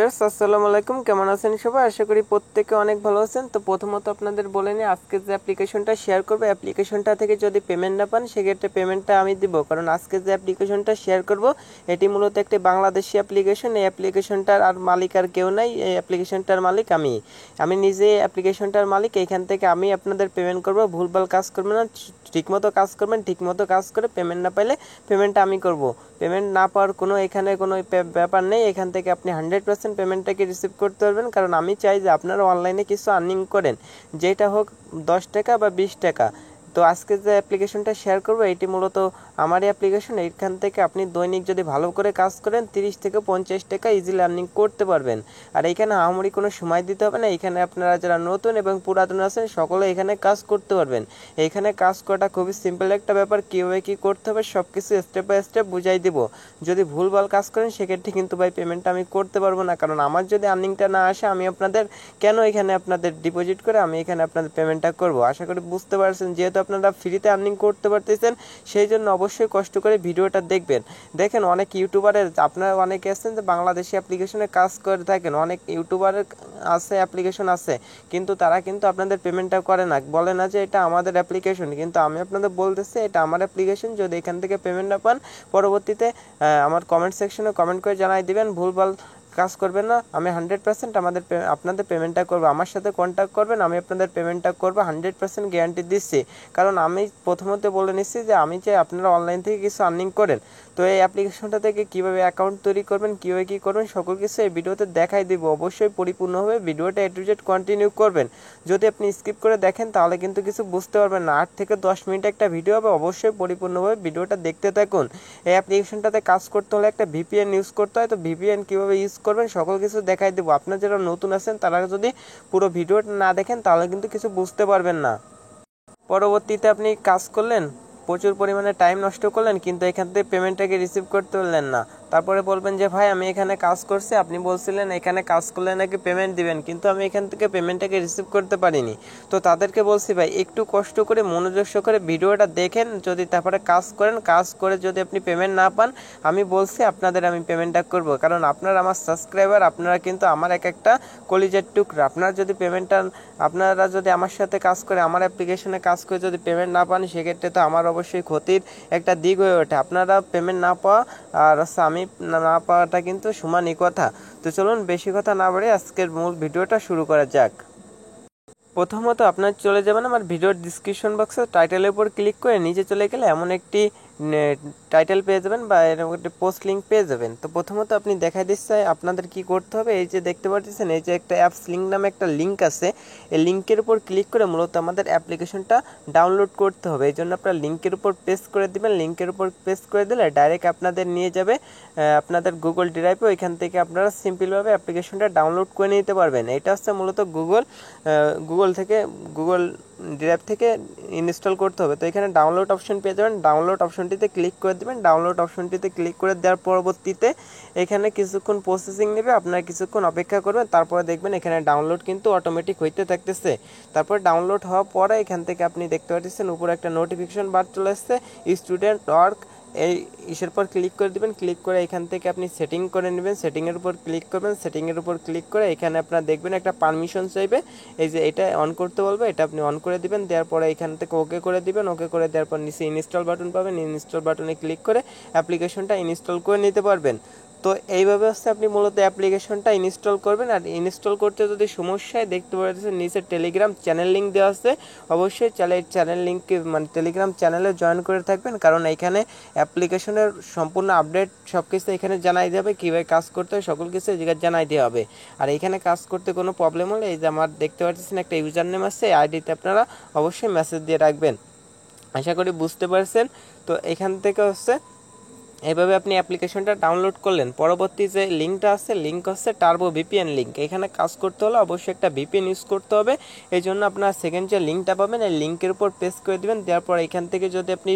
আসসালামু আলাইকুম, কেমন আছেন সবাই? আশা করি প্রত্যেকে অনেক ভালো আছেন। তো প্রথমত আপনাদের বলে নিই, আজকে যে অ্যাপ্লিকেশনটা শেয়ার করবো, অ্যাপ্লিকেশনটা থেকে যদি পেমেন্ট না পান সেক্ষেত্রে পেমেন্টটা আমি দিব। কারণ আজকে যে অ্যাপ্লিকেশনটা শেয়ার করব এটি মূলত একটি বাংলাদেশি অ্যাপ্লিকেশন। এই অ্যাপ্লিকেশনটার আর মালিক আর কেউ নাই, এই অ্যাপ্লিকেশনটার মালিক আমি নিজে অ্যাপ্লিকেশনটার মালিক। এইখান থেকে আমি আপনাদের পেমেন্ট করব। ভুলভাল কাজ করবেন না, ঠিকমতো কাজ করবেন। ঠিকমতো কাজ করে পেমেন্ট না পাইলে পেমেন্টটা আমি করব। পেমেন্ট না পাওয়ার এখানে কোনো ব্যাপার নেই। এখান থেকে আপনি 100% পেমেন্টটাকে রিসিভ করতে পারবেন। কারণ আমি চাই যে আপনারা অনলাইনে কিছু আর্নিং করেন, যেটা হোক 10 টাকা বা 20 টাকা। তো আজকে যে অ্যাপ্লিকেশনটা শেয়ার করবো এটি মূলত আমারই অ্যাপ্লিকেশন। এইখান থেকে আপনি দৈনিক যদি ভালো করে কাজ করেন 30 থেকে 50 টাকা ইজিলি আর্নিং করতে পারবেন। আর এইখানে আহামরি কোনো সময় দিতে হবে না। এখানে আপনারা যারা নতুন এবং পুরাতন আছেন সকলে এখানে কাজ করতে পারবেন। এইখানে কাজ করাটা খুবই সিম্পল একটা ব্যাপার। কীভাবে কী করতে হবে সব কিছু স্টেপ বাই স্টেপ বুঝাই দিব। যদি ভুলভাল কাজ করেন সেক্ষেত্রে কিন্তু ভাই পেমেন্টটা আমি করতে পারবো না। কারণ আমার যদি আর্নিংটা না আসে আমি আপনাদের কেন এখানে আপনাদের ডিপোজিট করে আমি এখানে আপনাদের পেমেন্টটা করব। আশা করি বুঝতে পারছেন। যেহেতু আপনারা ফ্রিতে আর্নিং করতে পারতেছেন সেই জন্য অবশ্যই কষ্ট করে ভিডিওটা দেখবেন। দেখেন অনেক ইউটিউবারের, আপনারা অনেকে আছেন যে বাংলাদেশি অ্যাপ্লিকেশনে কাজ করে থাকেন, অনেক ইউটিউবারের আছে, অ্যাপ্লিকেশন আছে, কিন্তু তারা কিন্তু আপনাদের পেমেন্টটা করে না, বলে না যে এটা আমাদের অ্যাপ্লিকেশন। কিন্তু আমি আপনাদের বলতেছি এটা আমার অ্যাপ্লিকেশন। যদি এখান থেকে পেমেন্ট না পান পরবর্তীতে আমার কমেন্ট সেকশনে কমেন্ট করে জানাই দিবেন। ভুলভাল কাজ করবেন না। আমি 100% আপনাদের পেমেন্টটা করবো। আমার সাথে কন্ট্যাক্ট করবেন, আমি আপনাদের পেমেন্টটা করবো, 100% গ্যারান্টি দিচ্ছি। কারণ আমি প্রথমত বলে নিচ্ছি যে আমি চাই আপনারা অনলাইন থেকে কিছু আর্নিং করেন। তো এই অ্যাপ্লিকেশনটা থেকে কীভাবে অ্যাকাউন্ট তৈরি করবেন, কীভাবে কী করবেন সকল কিছু এই ভিডিওতে দেখাই দিব। অবশ্যই পরিপূর্ণভাবে ভিডিওটা A to Z কন্টিনিউ করবেন। যদি আপনি স্কিপ করে দেখেন তাহলে কিন্তু কিছু বুঝতে পারবেন না। 8 থেকে 10 মিনিট একটা ভিডিও হবে, অবশ্যই পরিপূর্ণভাবে ভিডিওটা দেখতে থাকুন। এই অ্যাপ্লিকেশনটাতে কাজ করতে হলে একটা VPN ইউজ করতে হয়। তো VPN কীভাবে ইউজ করবেন সকল কিছু দেখাই দেবো। আপনারা যারা নতুন আছেন তারা যদি পুরো ভিডিওটা না দেখেন তাহলে কিন্তু কিছু বুঝতে পারবেন না। পরবর্তীতে আপনি কাজ করলেন, প্রচুর পরিমাণে টাইম নষ্ট করলেন, কিন্তু এখান থেকে পেমেন্টটাকে রিসিভ করতে পারলেন না। তারপরে বলবেন যে ভাই আমি এখানে কাজ করছি, আপনি বলছিলেন এখানে কাজ করলে নাকি পেমেন্ট দিবেন, কিন্তু আমি এখান থেকে পেমেন্টটাকে রিসিভ করতে পারিনি। তো তাদেরকে বলছি ভাই একটু কষ্ট করে মনোযোগ সহকারে ভিডিওটা দেখেন, যদি তারপরে কাজ করেন, কাজ করে যদি আপনি পেমেন্ট না পান আমি বলছি আপনাদের আমি পেমেন্টটা করব। কারণ আপনারা আমার সাবস্ক্রাইবার, আপনারা কিন্তু আমার একটা কলিজার টুকরা। আপনারা যদি আমার সাথে কাজ করে, আমার অ্যাপ্লিকেশনে কাজ করে যদি পেমেন্ট না পান সেক্ষেত্রে তো আমার অবশ্যই ক্ষতির একটা দিক হয়ে ওঠে। আপনারা পেমেন্ট না পাওয়া আর আমি না পাওয়াটা কিন্তু সমানই কথা। তো চলুন বেশি কথা না বাড়িয়ে আজকের মূল ভিডিওটা শুরু করা যাক। প্রথমত আপনার চলে যাবেন আমার ভিডিওর ডিসক্রিপশন বক্সে, টাইটেলের উপর ক্লিক করে নিচে চলে গেলে এমন একটি টাইটেল পেয়ে যাবেন বা এরকম একটি পোস্ট লিঙ্ক পেয়ে যাবেন। তো প্রথমত আপনি দেখাই দিচ্ছে আপনাদের কি করতে হবে। এই যে দেখতে পাচ্ছেন এই যে একটা অ্যাপস লিঙ্ক নামে একটা লিঙ্ক আছে, এই লিঙ্কের উপর ক্লিক করে মূলত আমাদের অ্যাপ্লিকেশনটা ডাউনলোড করতে হবে। এই জন্য আপনারা লিঙ্কের উপর পেস্ট করে দিবেন। লিঙ্কের উপর পেস্ট করে দিলে ডাইরেক্ট আপনাদের নিয়ে যাবে আপনাদের গুগল ড্রাইভে। ওইখান থেকে আপনারা সিম্পলভাবে অ্যাপ্লিকেশনটা ডাউনলোড করে নিতে পারবেন। এটা হচ্ছে মূলত গুগল ড্রাইভ থেকে ইনস্টল করতে হবে। তো এখানে ডাউনলোড অপশন পেয়ে যাবেন, ডাউনলোড অপশনটিতে ক্লিক করে দেবেন। ডাউনলোড অপশনটিতে ক্লিক করে দেওয়ার পরবর্তীতে এখানে কিছুক্ষণ প্রসেসিং নেবে, আপনারা কিছুক্ষণ অপেক্ষা করবেন। তারপরে দেখবেন এখানে ডাউনলোড কিন্তু অটোমেটিক হইতে থাকতেছে। তারপর ডাউনলোড হওয়ার পরে এখান থেকে আপনি দেখতে পাচ্ছেন উপরে একটা নোটিফিকেশন বার চলে আসছে, স্টুডেন্ট ওয়ার্ক। এই ইসের পর ক্লিক করে দিবেন। ক্লিক করে এখান থেকে আপনি সেটিং করে নেবেন। সেটিংয়ের উপর ক্লিক করবেন। সেটিংয়ের উপর ক্লিক করে এখানে আপনারা দেখবেন একটা পারমিশন চাইবে, এই যে এটা অন করতে বলবে, এটা আপনি অন করে দিবেন। দেওয়ার পরে এখান থেকে ওকে করে দিবেন। ওকে করে দেওয়ার পর নিচে ইনস্টল বাটন পাবেন, ইনস্টল বাটনে ক্লিক করে অ্যাপ্লিকেশনটা ইনস্টল করে নিতে পারবেন। তো এইভাবে হচ্ছে আপনি মূলত অ্যাপ্লিকেশনটা ইনস্টল করবেন। আর ইনস্টল করতে যদি সমস্যায় দেখতে পাচ্ছেন নিচে টেলিগ্রাম চ্যানেল লিঙ্ক দেওয়া আছে, অবশ্যই চ্যানেল লিঙ্কে মানে টেলিগ্রাম চ্যানেলে জয়েন করে থাকবেন। কারণ এখানে অ্যাপ্লিকেশনের সম্পূর্ণ আপডেট সব কিছু এখানে জানাই দেবে, কীভাবে কাজ করতে হয় সকল কিছু এই জায়গায় জানাই দেওয়া হবে। আর এখানে কাজ করতে কোনো প্রবলেম হলে এই যে আমার দেখতে পাচ্ছেন একটা ইউজার নেম আছে, এই আইডিতে আপনারা অবশ্যই মেসেজ দিয়ে রাখবেন। আশা করি বুঝতে পারছেন। তো এখান থেকে হচ্ছে এইভাবে আপনি অ্যাপ্লিকেশনটা ডাউনলোড করলেন। পরবর্তী যে লিঙ্কটা আছে, লিঙ্ক হচ্ছে টার্বো VPN লিঙ্ক। এখানে কাজ করতে হলে অবশ্যই একটা VPN ইউজ করতে হবে। এই জন্য আপনার সেকেন্ড যে লিঙ্কটা পাবেন এই লিঙ্কের উপর পেস্ট করে দেবেন। দেওয়ার পর এখান থেকে যদি আপনি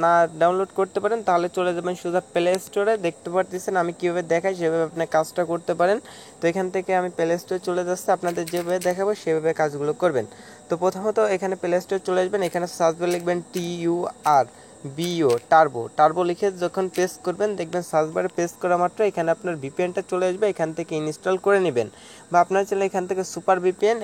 না ডাউনলোড করতে পারেন তাহলে চলে যাবেন সোজা প্লে স্টোরে। দেখতে পাচ্ছেন আমি কীভাবে দেখাই সেভাবে আপনি কাজটা করতে পারেন। তো এখান থেকে আমি প্লে স্টোরে চলে যাচ্ছি, আপনাদের যেভাবে দেখাবো সেভাবে কাজগুলো করবেন। তো প্রথমত এখানে প্লে স্টোরে চলে আসবেন, এখানে সার্চ লিখবেন TUR বিও টার্বো লিখে যখন পেস্ট করবেন দেখবেন সার্চ বারে পেস্ট করা মাত্র এখানে আপনার ভিপিএনটা চলে আসবে, এখান থেকে ইনস্টল করে নেবেন। বা আপনার চাইলে এখান থেকে সুপার ভিপিএন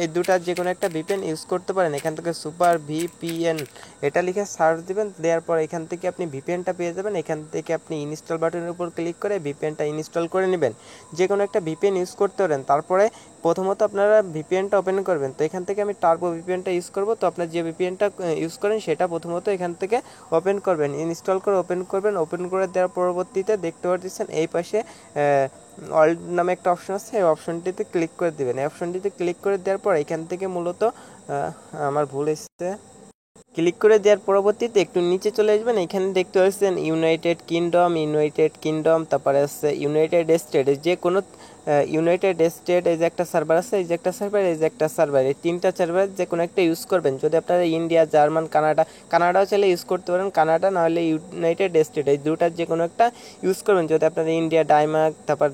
এই দুটার যে কোনো একটা ভিপিএন ইউজ করতে পারেন। এখান থেকে সুপার ভিপিএন এটা লিখে সার্চ দিবেন, দেওয়ার পর এখান থেকে আপনি ভিপিএনটা পেয়ে যাবেন। এখান থেকে আপনি ইনস্টল বাটনের উপর ক্লিক করে ভিপিএনটা ইনস্টল করে নেবেন। যে কোনো একটা ভিপিএন ইউজ করতে পারেন। তারপরে প্রথমত আপনারা ভিপিএনটা ওপেন করবেন। তো এখান থেকে আমি টার্বো ভিপিএনটা ইউজ করব। তো আপনার যে ভিপিএনটা ইউজ করেন সেটা প্রথমত এখান থেকে ওপেন করবেন, ইনস্টল করে ওপেন করবেন। ওপেন করে দেওয়ার পরবর্তীতে দেখতে পাচ্ছেন এই পাশে অল নামে একটা অপশন আছে, এই অপশনটিতে ক্লিক করে দেবেন। এই অপশনটিতে ক্লিক করে দেওয়ার পর এখান থেকে মূলত আমার ভুল এসেছে, ক্লিক করে দেওয়ার পরবর্তীতে একটু নিচে চলে আসবেন। এখানে দেখতে পাচ্ছেন ইউনাইটেড কিংডম, তারপরে আছে ইউনাইটেড স্টেট, যে কোনো ইউনাইটেড স্টেট এই যে একটা সার্ভার আছে, এই যে একটা সার্ভার, এই যে একটা সার্ভার, এই তিনটা সার্ভার যে কোনো একটা ইউজ করবেন। যদি আপনারা ইন্ডিয়া, জার্মান, কানাডাও চাইলে ইউজ করতে পারেন, কানাডা না হলে ইউনাইটেড স্টেট, এই দুটার যে কোনো একটা ইউজ করবেন। যদি আপনারা ইন্ডিয়া, ডেনমার্ক, তারপর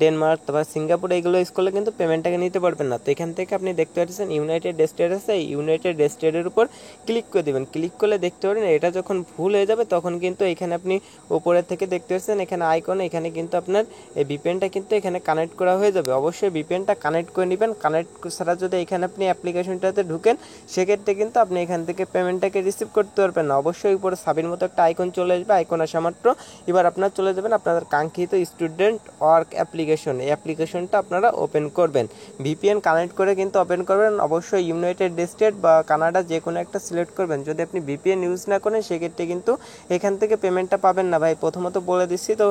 ডেনমার্ক, তারপর সিঙ্গাপুর এইগুলো ইউজ করলে কিন্তু পেমেন্টটাকে নিতে পারবেন না। তো এখান থেকে আপনি দেখতে পাচ্ছেন ইউনাইটেড স্টেট আছে, এই ইউনাইটেড স্টেটের উপর ক্লিক করে দেবেন। ক্লিক করলে দেখতে পারেন এটা যখন ভুল হয়ে যাবে তখন কিন্তু এখানে আপনি উপরের থেকে দেখতে পাচ্ছেন এখানে আইকন, এখানে কিন্তু আপনার এই ভিপিএনটা কিন্তু এখানে কানেক্ট করা হয়ে যাবে। অবশ্যই ভিপিএনটা কানেক্ট করে নেবেন। কানেক্ট ছাড়া যদি এখানে আপনি অ্যাপ্লিকেশনটাতে ঢুকেন সেক্ষেত্রে কিন্তু আপনি এখান থেকে পেমেন্টটাকে রিসিভ করতে পারবেন না। অবশ্যই উপরে সাবির মতো একটা আইকন চলে আসবে, আইকন আসা মাত্র এবার আপনার চলে যাবেন আপনাদের কাঙ্ক্ষিত স্টুডেন্ট ওয়ার্ক অ্যাপ্লিকেশন, এই অ্যাপ্লিকেশনটা আপনারা ওপেন করবেন। ভিপিএন কানেক্ট করে কিন্তু ওপেন করবেন। অবশ্যই ইউনাইটেড স্টেট বা কানাডা যে কোনো একটা সিলেক্ট করবেন। যদি আপনি ভিপিএন ইউজ না করেন সেক্ষেত্রে কিন্তু এখান থেকে পেমেন্টটা পাবেন না ভাই, প্রথমত বলে দিচ্ছি। তো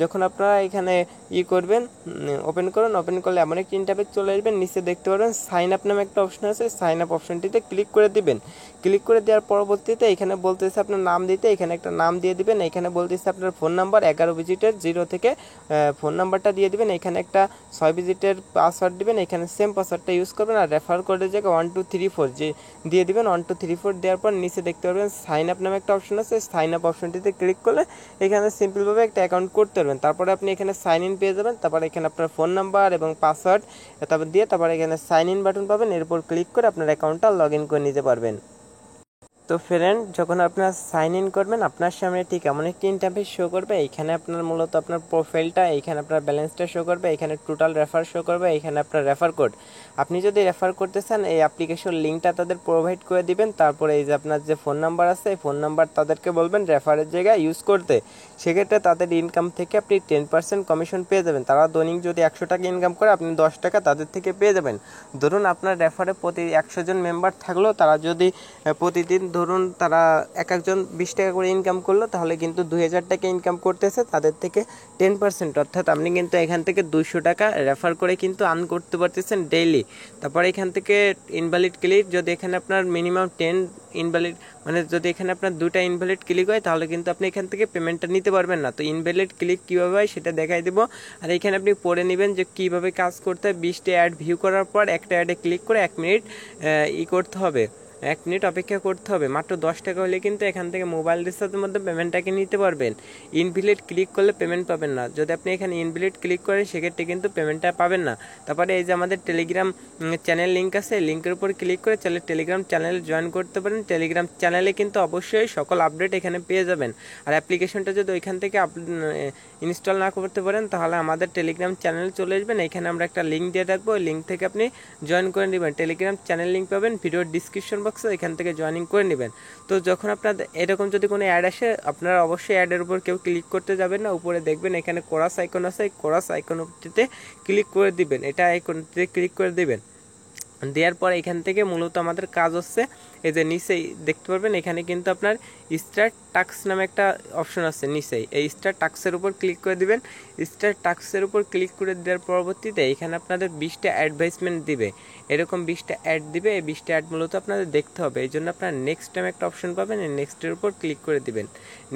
যখন আপনারা এখানে করবেন ওপেন করুন, ওপেন করলে এমন একটি ইন্টারফেস চলে আসবেন। নিচে দেখতে পারবেন সাইন আপ নামে একটা অপশন আছে, সাইন আপ অপশনটিতে ক্লিক করে দিবেন। ক্লিক করে দেওয়ার পরবর্তীতে এখানে বলতেছে আপনার নাম দিতে, এখানে একটা নাম দিয়ে দিবেন। এখানে বলতেছে আপনার ফোন নাম্বার 11 ডিজিটের 0 থেকে ফোন নাম্বারটা দিয়ে দিবেন। এখানে একটা 6 ডিজিটের পাসওয়ার্ড দিবেন, এখানে সেম পাসওয়ার্ডটা ইউজ করবেন। আর রেফার কোডের জায়গায় 1234 যে দিয়ে দিবেন। 1234 দেওয়ার পর নিচে দেখতে পারবেন সাইন আপ নামে একটা অপশন আছে, সাইন আপ অপশনটিতে ক্লিক করলে এখানে সিম্পলভাবে একটা অ্যাকাউন্ট করতে পারবেন। তারপরে আপনি এখানে সাইন ইন পেয়ে যাবেন। তারপরে এখানে আপনার ফোন নাম্বার এবং পাসওয়ার্ড তারপর দিয়ে তারপরে এখানে সাইন ইন বাটন পাবেন, এরপর ক্লিক করে আপনার অ্যাকাউন্টটা লগ ইন করে নিতে পারবেন। তো ফ্রেন্ড যখন আপনার সাইন ইন করবেন আপনার সামনে ঠিক এমন একটি ইন্টারফেস শো করবে। এখানে আপনার মূলত আপনার প্রোফাইলটা, এখানে আপনার ব্যালেন্সটা শো করবে, এখানে টোটাল রেফার শো করবে, এখানে আপনার রেফার কোড। আপনি যদি রেফার করতে চান এই অ্যাপ্লিকেশন লিঙ্কটা তাদের প্রোভাইড করে দিবেন। তারপরে এই যে আপনার যে ফোন নাম্বার আছে এই ফোন নাম্বার তাদেরকে বলবেন রেফারের জায়গায় ইউজ করতে। সেক্ষেত্রে তাদের ইনকাম থেকে আপনি 10% কমিশন পেয়ে যাবেন। তারা দৈনিক যদি 100 টাকা ইনকাম করে আপনি 10 টাকা তাদের থেকে পেয়ে যাবেন। ধরুন আপনার রেফারে প্রতি 100 জন মেম্বার থাকলেও তারা যদি প্রতিদিন ধরুন তারা একজন 20 টাকা করে ইনকাম করলো, তাহলে কিন্তু 2000 টাকা ইনকাম করতেছে, তাদের থেকে 10%, অর্থাৎ আপনি কিন্তু এখান থেকে 200 টাকা রেফার করে কিন্তু আর্ন করতে পারতেছেন ডেইলি। তারপরে এখান থেকে ইনভ্যালিড ক্লিক, যদি এখানে আপনার মিনিমাম 10 ইনভ্যালিড মানে যদি এখানে আপনার 2টা ইনভ্যালিড ক্লিক হয় তাহলে কিন্তু আপনি এখান থেকে পেমেন্টটা নিতে পারবেন না। তো ইনভ্যালিড ক্লিক কীভাবে হয় সেটা দেখাই দেবো। আর এখানে আপনি পড়ে নেবেন যে কীভাবে কাজ করতে হয়। 20টা অ্যাড ভিউ করার পর একটা অ্যাডে ক্লিক করে 1 মিনিট করতে হবে, 1 মিনিট অপেক্ষা করতে হবে। মাত্র 10 টাকা হলে কিন্তু এখান থেকে মোবাইল রিচার্জের মধ্যে পেমেন্টটাকে নিতে পারবেন। ইনভ্যালিড ক্লিক করলে পেমেন্ট পাবেন না। যদি আপনি এখানে ইনভ্যালিড ক্লিক করেন সেক্ষেত্রে কিন্তু পেমেন্টটা পাবেন না। তারপরে এই যে আমাদের টেলিগ্রাম চ্যানেল লিঙ্ক আছে, লিঙ্কের উপর ক্লিক করে চাইলে টেলিগ্রাম চ্যানেলে জয়েন করতে পারেন। টেলিগ্রাম চ্যানেলে কিন্তু অবশ্যই সকল আপডেট এখানে পেয়ে যাবেন। আর অ্যাপ্লিকেশনটা যদি ওইখান থেকে ইনস্টল না করতে পারেন তাহলে আমাদের টেলিগ্রাম চ্যানেলে চলে আসবেন। এখানে আমরা একটা লিঙ্ক দিয়ে রাখবো, ওই লিঙ্ক থেকে আপনি জয়েন করে নেবেন। টেলিগ্রাম চ্যানেল লিঙ্ক পাবেন ভিডিওর ডিসক্রিপশন বক্সে, এখান থেকে জয়েনিং করে নেবেন। তো যখন আপনার এরকম যদি কোনো অ্যাড আসে আপনারা অবশ্যই অ্যাডের উপর কেউ ক্লিক করতে যাবেন না। উপরে দেখবেন এখানে কোরাস আইকন আছে, এই কোরাস আইকনটিতে ক্লিক করে দিবেন, এটা আইকনটিতে ক্লিক করে দিবেন। দেওয়ার পর এখান থেকে মূলত আমাদের কাজ হচ্ছে এই যে নিচেই দেখতে পারবেন এখানে কিন্তু আপনার স্টার্ট টাস্ক নামে একটা অপশন আছে নিচেই, এই স্টার্ট টাস্কের উপর ক্লিক করে দিবেন। স্টার্ট টাস্কের উপর ক্লিক করে দেওয়ার পরবর্তীতে এখানে আপনাদের 20টা অ্যাডভাইসমেন্ট দিবে, এরকম 20টা অ্যাড দিবে। এই 20টা অ্যাড মূলত আপনাদের দেখতে হবে, এই জন্য আপনার নেক্সট নামে একটা অপশন পাবেন, এই নেক্সটের উপর ক্লিক করে দিবেন।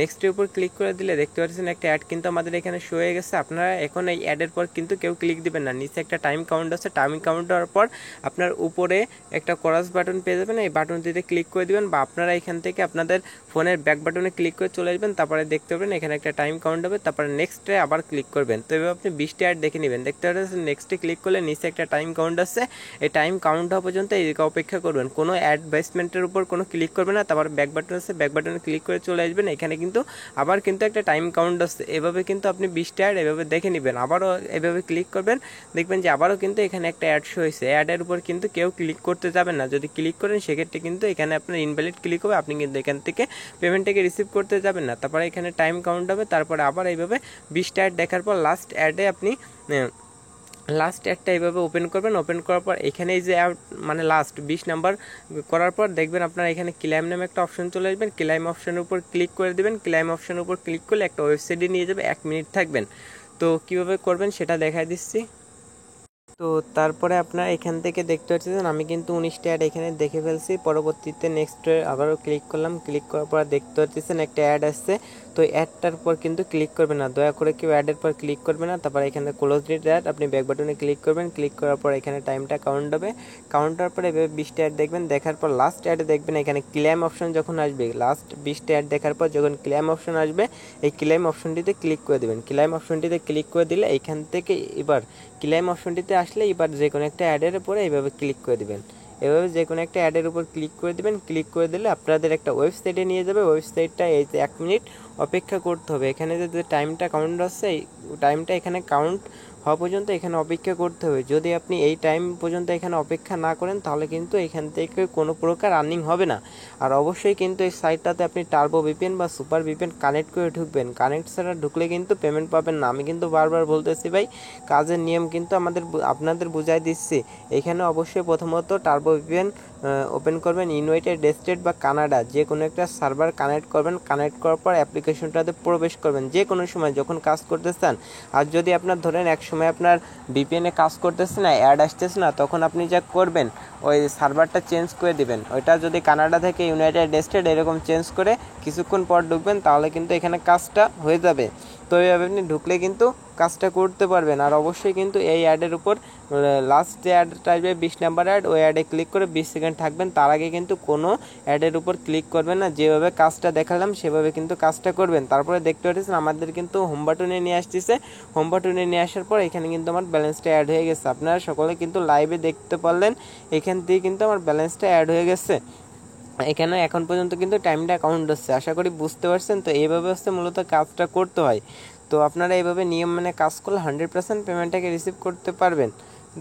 নেক্সটের উপর ক্লিক করে দিলে দেখতে পাচ্ছেন একটা অ্যাড কিন্তু আমাদের এখানে শো হয়ে গেছে। আপনারা এখন এই অ্যাডের পর কিন্তু কেউ ক্লিক দিবেন না, নিচে একটা টাইম কাউন্ট আছে, টাইম কাউন্ট হওয়ার পর আপনার উপরে একটা ক্রস বাটন পেয়ে যাবেন, এই বাটনটিতে ক্লিক করে দিবেন। বা আপনারা এখান থেকে আপনাদের ফোন ফোনের ব্যাক বাটনে ক্লিক করে চলে আসবেন, তারপরে দেখতে পাবেন এখানে একটা টাইম কাউন্ট হবে, তারপরে নেক্সটে আবার ক্লিক করবেন। তো এভাবে আপনি 20টি অ্যাড দেখে নেবেন। দেখতে পাচ্ছেন নেক্সটে ক্লিক করলে নিচে একটা টাইম কাউন্ট আছে, এই টাইম কাউন্ট হওয়া পর্যন্ত এইদিকে অপেক্ষা করবেন, কোনো অ্যাডভার্টাইজমেন্টের উপর কোনো ক্লিক করবেন না। তারপর ব্যাক বাটন আছে, ব্যাক বাটনে ক্লিক করে চলে আসবেন, এখানে কিন্তু আবার কিন্তু একটা টাইম কাউন্ট আছে। এভাবে কিন্তু আপনি 20টা অ্যাড এভাবে দেখে নেবেন। আবারও এভাবে ক্লিক করবেন, দেখবেন যে আবারও কিন্তু এখানে একটা অ্যাড শো হয়েছে। অ্যাডের উপর কিন্তু কেউ ক্লিক করতে যাবেন না, যদি ক্লিক করেন সেক্ষেত্রে কিন্তু এখানে আপনার ইনভ্যালিড ক্লিক হবে, আপনি কিন্তু এখান থেকে পেমেন্টটাকে রিসিভ করতে যাবেন না। তারপরে এখানে টাইম কাউন্ট হবে, তারপরে আবার এইভাবে 20টা অ্যাড দেখার পর লাস্ট অ্যাডে আপনি লাস্ট অ্যাডটা এইভাবে ওপেন করবেন। ওপেন করার পর এখানে এই যে মানে লাস্ট 20 নাম্বার করার পর দেখবেন আপনার এখানে ক্লাইম নামে একটা অপশন চলে আসবেন, ক্লাইম অপশনের উপর ক্লিক করে দেবেন। ক্লাইম অপশনের উপর ক্লিক করলে একটা ওয়েবসাইটে নিয়ে যাবে, 1 মিনিট থাকবেন। তো কীভাবে করবেন সেটা দেখাই দিচ্ছি। তো তারপরে আপনার এখান থেকে দেখতে পাচ্ছেন আমি কিন্তু 19টা অ্যাড এখানে দেখে ফেলছি। পরবর্তীতে নেক্সট আবারও ক্লিক করলাম, ক্লিক করার পর দেখতে পাচ্ছেন একটা অ্যাড আসছে। তো অ্যাডটার পর কিন্তু ক্লিক করবে না, দয়া করে কেউ অ্যাডের পর ক্লিক করবে না। তারপর এখানে ক্লোজ ইট অ্যাড, আপনি ব্যাক বাটনে ক্লিক করবেন। ক্লিক করার পর এখানে টাইমটা কাউন্ট হবে, কাউন্টার পরে এভাবে 20টা অ্যাড দেখবেন। দেখার পর লাস্ট অ্যাডে দেখবেন এখানে ক্লেম অপশন যখন আসবে, লাস্ট 20টা অ্যাড দেখার পর যখন ক্লেম অপশন আসবে, এই ক্লেম অপশনটিতে ক্লিক করে দেবেন। ক্লেম অপশনটিতে ক্লিক করে দিলে এখান থেকে এবার ক্লেম অপশনটিতে আসলে এবার যে কোনো একটা অ্যাডের উপরে এইভাবে ক্লিক করে দেবেন। এভাবে যে কোনো একটা অ্যাডের উপর ক্লিক করে দেবেন। ক্লিক করে দিলে আপনাদের একটা ওয়েবসাইটে নিয়ে যাবে। ওয়েবসাইটটা এই যে 1 মিনিট অপেক্ষা করতে হবে। এখানে যে টাইমটা কাউন্ট আসছে, এই টাইমটা এখানে কাউন্ট হওয়া পর্যন্ত এখানে অপেক্ষা করতে হবে। যদি আপনি এই টাইম পর্যন্ত এখানে অপেক্ষা না করেন তাহলে কিন্তু এখান থেকে কোনো প্রকার আর্নিং হবে না। আর অবশ্যই কিন্তু এই সাইটটাতে আপনি টার্বো ভিপিএন বা সুপার ভিপিএন কানেক্ট করে ঢুকবেন। কানেক্ট ছাড়া ঢুকলে কিন্তু পেমেন্ট পাবেন না। আমি কিন্তু বারবার বলতেছি ভাই, কাজের নিয়ম কিন্তু আপনাদের বুঝাই দিচ্ছি। এখানে অবশ্যই প্রথমত টার্বো ভিপিএন ওপেন করবেন, ইউনাইটেড স্টেট বা কানাডা যে কোনো একটা সার্ভার কানেক্ট করবেন। কানেক্ট করার পর অ্যাপ্লিকেশনটাতে প্রবেশ করবেন যে কোনো সময় যখন কাজ করতে চান। আর যদি আপনার ধরেন এক সময় আপনার ভিপিএনে কাজ করতেছে না, অ্যাড আসতেছে না, তখন আপনি যা করবেন ওই সার্ভারটা চেঞ্জ করে দিবেন। ওইটা যদি কানাডা থেকে ইউনাইটেড স্টেট এরকম চেঞ্জ করে কিছুক্ষণ পর ঢুকবেন, তাহলে কিন্তু এখানে কাজটা হয়ে যাবে। তো এইভাবে আপনি ঢুকলে কিন্তু কাজটা করতে পারবেন। আর অবশ্যই কিন্তু এই অ্যাডের উপর লাস্ট যে অ্যাডটা আসবে 20 নাম্বার অ্যাড, ওই অ্যাডে ক্লিক করে 20 সেকেন্ড থাকবেন। তার আগে কিন্তু কোনো অ্যাডের উপর ক্লিক করবেন না। যেভাবে কাজটা দেখালাম সেভাবে কিন্তু কাজটা করবেন। তারপরে দেখতে পাচ্ছেন আমাদের কিন্তু হোম বাটনে নিয়ে আসতেছে। হোম বাটনে নিয়ে আসার পর এখানে কিন্তু আমার ব্যালেন্সটা অ্যাড হয়ে গেছে। আপনারা সকলে কিন্তু লাইভে দেখতে পারলেন, এখান থেকে কিন্তু আমার ব্যালেন্সটা অ্যাড হয়ে গেছে। এখানে এখন পর্যন্ত কিন্তু টাইমটা কাউন্ট হচ্ছে। আশা করি বুঝতে পারছেন। তো এইভাবে হচ্ছে মূলত কাজটা করতে হয়। তো আপনারা এইভাবে নিয়ম মেনে কাজ করলে 100% পেমেন্টটাকে রিসিভ করতে পারবেন।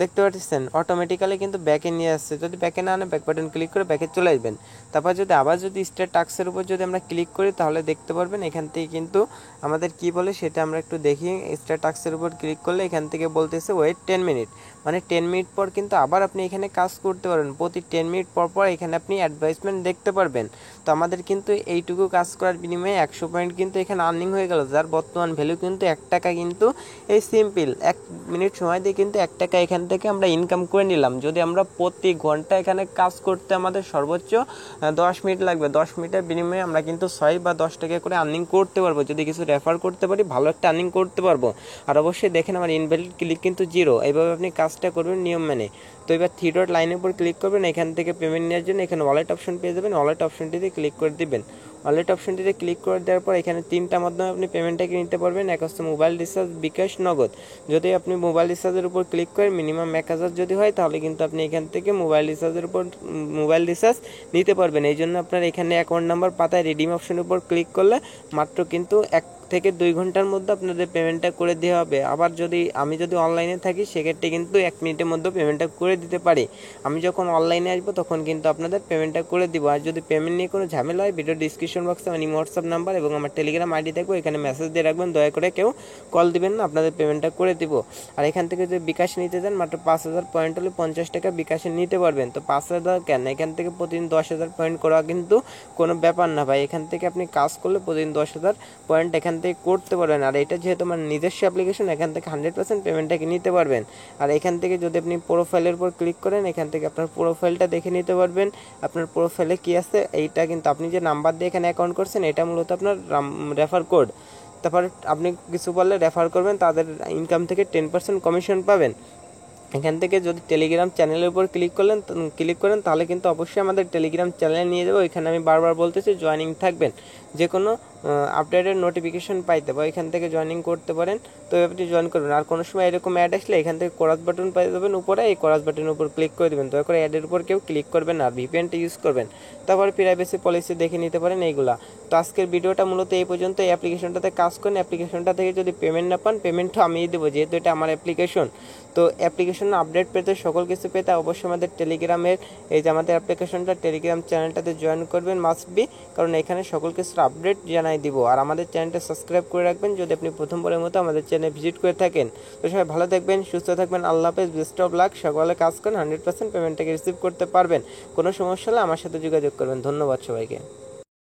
দেখতে পাচ্ছেন অটোমেটিক্যালি কিন্তু ব্যাকে নিয়ে আসছে। যদি ব্যাকে না আনে ব্যাক বাটন ক্লিক করে ব্যাকে চলে আসবেন। তারপর যদি আবার যদি স্টার টাস্কের উপর যদি আমরা ক্লিক করি তাহলে দেখতে পারবেন এখান থেকে কিন্তু আমাদের কি বলে সেটা আমরা একটু দেখি। স্টার টাস্কের উপর ক্লিক করলে এখান থেকে বলতেছে ওয়েট 10 মিনিট, মানে 10 মিনিট পর কিন্তু আবার আপনি এখানে কাজ করতে পারবেন। প্রতি 10 মিনিট পর পর এখানে আপনি অ্যাডভার্টাইজমেন্ট দেখতে পারবেন। তো আমাদের কিন্তু এইটুকু কাজ করার বিনিময়ে 100 পয়েন্ট কিন্তু এখানে আর্নিং হয়ে গেল, যার বর্তমান ভ্যালু কিন্তু 1 টাকা। কিন্তু এই সিম্পল 1 মিনিট সময় দিয়ে কিন্তু 1 টাকা এখান থেকে আমরা ইনকাম করে নিলাম। যদি আমরা প্রতি ঘন্টা এখানে কাজ করতে আমাদের সর্বোচ্চ 10 মিনিট লাগবে, 10 মিনিটের বিনিময়ে আমরা কিন্তু 6 বা 10 টাকা করে আর্নিং করতে পারবো। যদি কিছু রেফার করতে পারি ভালো একটা আর্নিং করতে পারবো। আর অবশ্যই দেখেন আমার ইনভ্যালিড ক্লিক কিন্তু 0। এইভাবে আপনি কাজটা করবেন নিয়ম মেনে। তো এবার 3 ডট লাইনের উপর ক্লিক করবেন, এখান থেকে পেমেন্ট নেওয়ার জন্য এখানে ওয়ালেট অপশন পেয়ে যাবেন। ওয়ালেট অপশনটিতে ক্লিক করে দিবেন। ওয়ালেট অপশনটিতে ক্লিক করে দেওয়ার পর এখানে 3টা মাধ্যমে আপনি পেমেন্টটাকে নিতে পারবেন। এক হচ্ছে মোবাইল রিচার্জ, বিকাশ, নগদ। যদি আপনি মোবাইল রিচার্জের উপর ক্লিক করেন মিনিমাম 1000 যদি হয় তাহলে কিন্তু আপনি এখান থেকে মোবাইল রিচার্জের উপর মোবাইল রিচার্জ নিতে পারবেন। এই জন্য আপনার এখানে অ্যাকাউন্ট নাম্বার পাতায় রিডিম অপশনের উপর ক্লিক করলে মাত্র কিন্তু 1 থেকে 2 ঘন্টার মধ্যে আপনাদের পেমেন্টটা করে দেওয়া হবে। আবার আমি যদি অনলাইনে থাকি সেক্ষেত্রে কিন্তু 1 মিনিটের মধ্যে পেমেন্টটা করে দিতে পারি। আমি যখন অনলাইনে আসবো তখন কিন্তু আপনাদের পেমেন্টটা করে দিব। আর যদি পেমেন্ট নিয়ে কোনো ঝামেলা হয় ভিডিও ডিসক্রিপশন বক্সে আমার হোয়াটসঅ্যাপ নাম্বার এবং আমার টেলিগ্রাম আইডি থাকবে, এখানে মেসেজ দিয়ে রাখবেন। দয়া করে কেউ কল দিবেন না, আপনাদের পেমেন্টটা করে দিব। আর এখান থেকে যদি বিকাশ নিতে চান মাত্র 5000 পয়েন্ট হলে 50 টাকা বিকাশে নিতে পারবেন। তো 5000 কেন, এখান থেকে প্রতিদিন 10,000 পয়েন্ট করা কিন্তু কোনো ব্যাপার না ভাই। এখান থেকে আপনি কাজ করলে প্রতিদিন 10,000 পয়েন্ট এখান থেকে করতে পারবেন। আর এটা যেহেতু আমার নিজস্ব অ্যাপ্লিকেশন, এখান থেকে 100% পেমেন্টটাকে নিতে পারবেন। আর এখান থেকে যদি আপনি প্রোফাইলের উপর ক্লিক করেন এখান থেকে আপনার প্রোফাইলটা দেখে নিতে পারবেন। আপনার প্রোফাইলে কি আছে এইটা কিন্তু আপনি যে নাম্বার দিয়ে এখানে অ্যাকাউন্ট করছেন এটা মূলত আপনার রেফার কোড। তারপর আপনি কিছু বললে রেফার করবেন, তাদের ইনকাম থেকে 10% কমিশন পাবেন। এখান থেকে যদি টেলিগ্রাম চ্যানেলের উপর ক্লিক করেন তাহলে কিন্তু অবশ্যই আমাদের টেলিগ্রাম চ্যানেলে নিয়ে যাবো। এখানে আমি বারবার বলতেছি জয়েনিং থাকবেন, যে কোনো আপডেটের নোটিফিকেশন পাইতে বা এখান থেকে জয়েনিং করতে পারেন। তো আপনি জয়েন করবেন। আর কোনো সময় এরকম অ্যাড আসলে এখান থেকে কোরাস বাটন পাই যাবেন উপরে, এই কোরাস বাটনের উপর ক্লিক করে দেবেন। দয়া করে অ্যাডের উপর কেউ ক্লিক করবেন না, ভিপিএনটা ইউজ করবেন। তারপরে প্রাইভেসি পলিসি দেখে নিতে পারেন এইগুলা। তো আজকের ভিডিওটা মূলত এই পর্যন্ত। এই অ্যাপ্লিকেশনটাতে কাজ করেন, অ্যাপ্লিকেশনটা থেকে যদি পেমেন্ট না পান পেমেন্টটা আমিই দেবো, যেহেতু এটা আমার অ্যাপ্লিকেশন। তো অ্যাপ্লিকেশন আপডেট পেতে, সকল কিছু পেতে অবশ্যই আমাদের টেলিগ্রামের এই যে আমাদের অ্যাপ্লিকেশনটা টেলিগ্রাম চ্যানেলটাতে জয়েন করবেন মাস্ট বি, কারণ এখানে সকল কিছুর আপডেট জানাই দিব। আর আমাদের চ্যানেলটা সাবস্ক্রাইব করে রাখবেন যদি আপনি প্রথমবারের মতো আমাদের চ্যানেল ভিজিট করে থাকেন। তো সবাই ভালো থাকবেন, সুস্থ থাকবেন, আল্লাহ হাফেজ, বেস্ট অফ লাক। সকলে কাজ করেন, 100% পেমেন্টটাকে রিসিভ করতে পারবেন। কোনো সমস্যা হলে আমার সাথে যোগাযোগ করবেন। ধন্যবাদ সবাইকে।